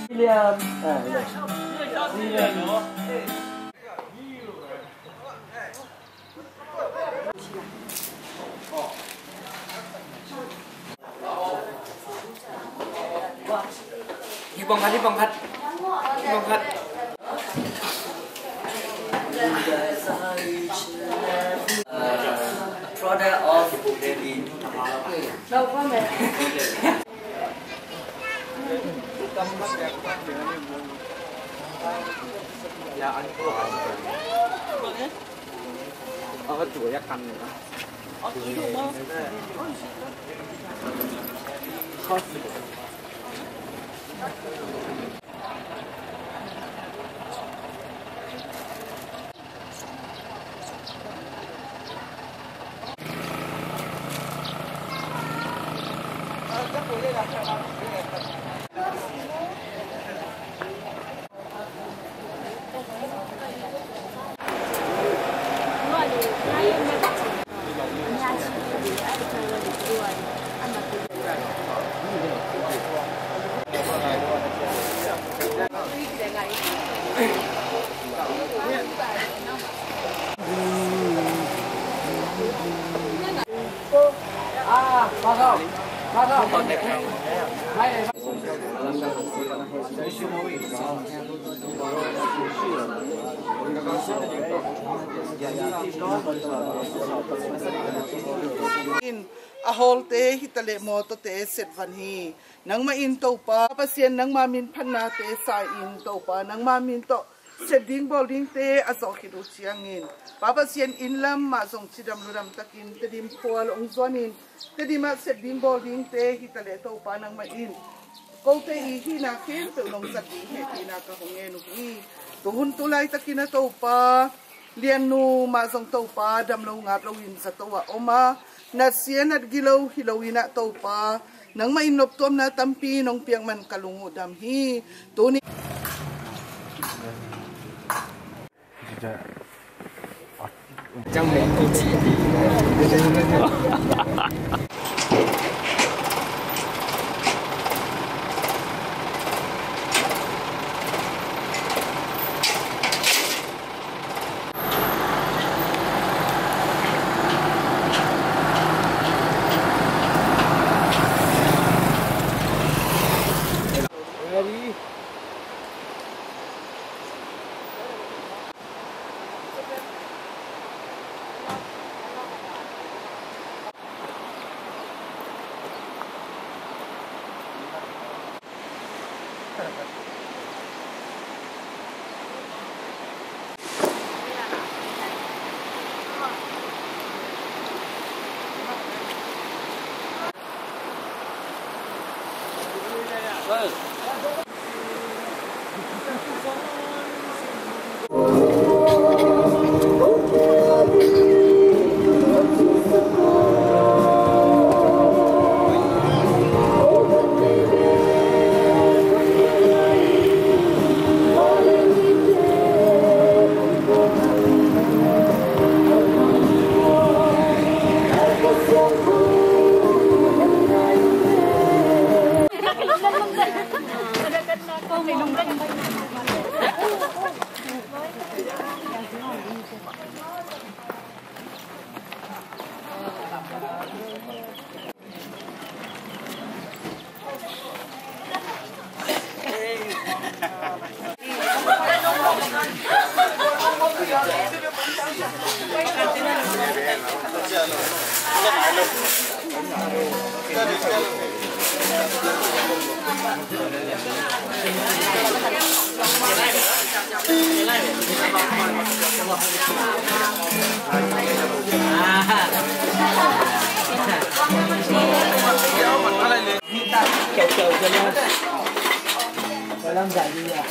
William. Đi bong khát. Product of Delhi. Đâu có mẹ. Dạ anh có cái chuỗi giác canh nữa. Còn đẹp không? A hol te hitale mo to te set van hi nang ma in to pa pasien nang ma min phanna te sa in to pa nang ma min to setting bowling te aso khidu chiangin papa sien in lam ma song chidam luram takin tedim pol ong zonin tedima setting bowling te hitale to pa nang ma in ko te hi na khin pe long sat hi he na ka honge nu hi to hun tu lai takina to pa lian nu ma song to pa dam lo ngat lo in sa to wa oma na sian at gilaw hilawina to pa nang ma inop tom na tampi nong piang man kalungu dam hi to ni Trong miệng cô chị Chầu cho luôn. Rồi làm giải gì à?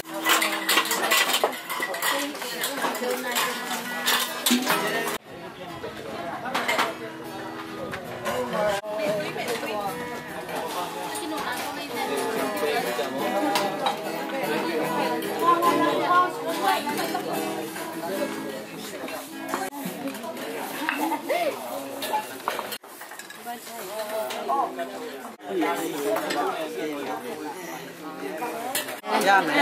Ya me.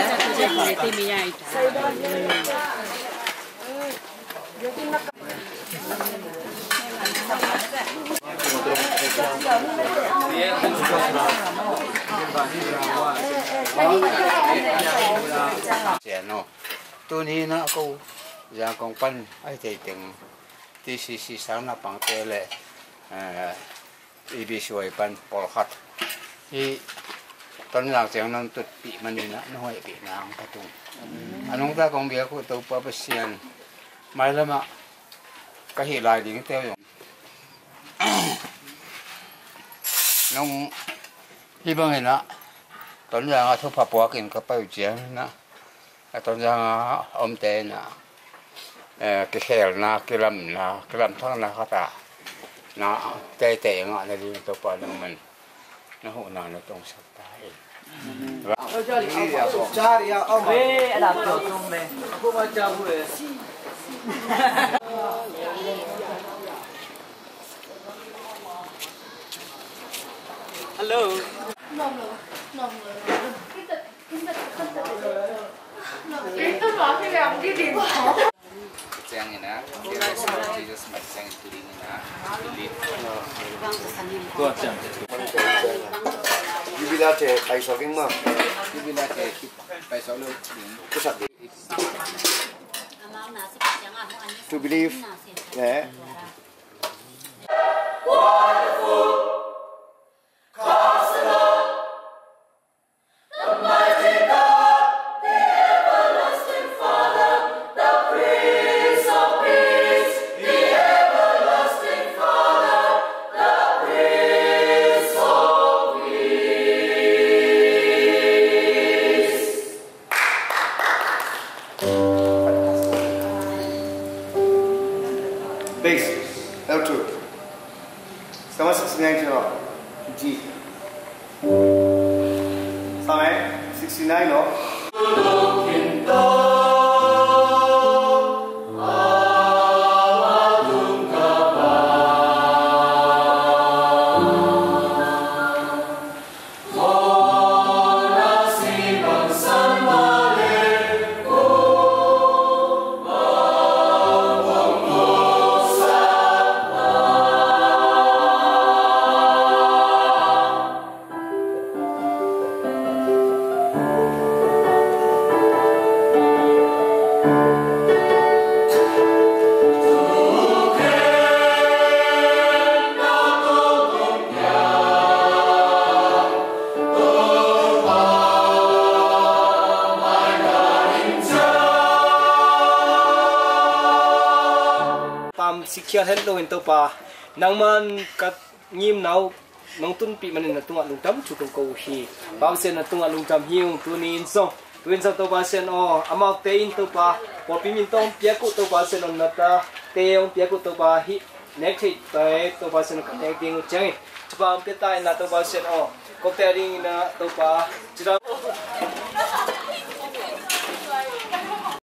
Dạ nó tôi đi nó câu giờ con phân ai thì từng TCC sáng là bằng tele lệ bị xuôi phân bỏ hạt thì tận là chẳng năng tụt bị mình nó hơi bị nặng cái tung anh ta công việc của tôi bảo xiên mai lắm ạ cái hiện lại thì theo dùng nông hy vọng là nó tận là thu phát bỏ cái bao nhiêu nó tận là ông tên là cái khéo na cái làm thằng na họ ta nó tệ tệ ngọn là đi tôi bảo mình nó hộ nào nó trong sạch tay Cari ông về là kiểu trong này không bao giờ về hello Itu maafin ya, mungkin di Yang ini, dia Jesus macam itu ini Jubilate paisa king ma. Jubilate paisa lu. Pusat. To believe. Yeah. Bass, L2. Sama 69 kilo. G. Sama 69 no. Sikian hello into pa nang man kat ngim nau nong tun pi manin na tunga lungtam chu ko hi ba sen na tunga lungtam hiung tunin so to pa sen o ama te in to pa po pi min tong pia ku to pa sen on nata te ong pia ku to pa hi next hit tai to pa sen connecting chang pa am ke tai na to pa sen o ko te ring na to pa chira